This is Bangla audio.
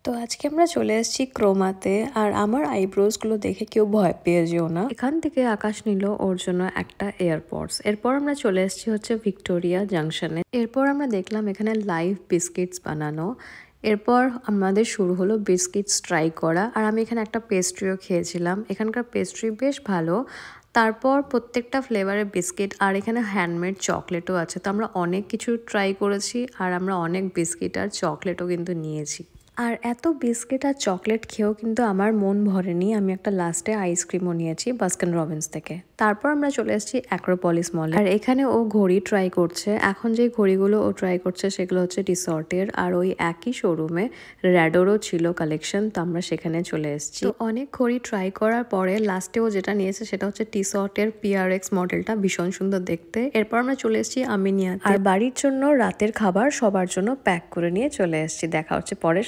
তো আজকে আমরা চলে এসেছি ক্রোমাতে। আর আমার আইব্রোজগুলো দেখে কেউ ভয় পেয়ে যেও না। এখান থেকে আকাশ নিল ওর জন্য একটা এয়ারপডস। এরপর আমরা চলে এসেছি হচ্ছে ভিক্টোরিয়া জাংশনে। এরপর আমরা দেখলাম এখানে লাইভ বিস্কিটস বানানো। এরপর আমাদের শুরু হলো বিস্কিটস ট্রাই করা। আর আমি এখানে একটা পেস্ট্রিও খেয়েছিলাম। এখানকার পেস্ট্রি বেশ ভালো। তারপর প্রত্যেকটা ফ্লেভারের বিস্কিট আর এখানে হ্যান্ডমেড চকলেটও আছে। তো আমরা অনেক কিছু ট্রাই করেছি আর আমরা অনেক বিস্কিট আর চকলেটও কিন্তু নিয়েছি। আর এত বিস্কিট আর চকলেট খেয়েও কিন্তু আমার মন ভরেনি। আমি একটা লাস্টে আইসক্রিমও নিয়েছি বাস্কিন রবিন্স থেকে। তারপর আমরা চলে এসেছি অ্যাক্রোপলিস মলে। আর এখানে ও ঘড়ি ট্রাই করছে। এখন যে ঘড়িগুলো ও ট্রাই করছে সেগুলো হচ্ছে টিসর্টের। আর ওই একই শোরুমে র্যাডোরও ছিল কালেকশন। তো আমরা সেখানে চলে এসেছি। তো অনেক ঘড়ি ট্রাই করার পরে লাস্টে ও যেটা নিয়েছে সেটা হচ্ছে টিসর্টের PRX মডেলটা, ভীষণ সুন্দর দেখতে। এরপর আমরা চলে এসেছি আমিনিয়াতে। আর বাড়ির জন্য রাতের খাবার সবার জন্য প্যাক করে নিয়ে চলে এসেছি। দেখা হচ্ছে পরের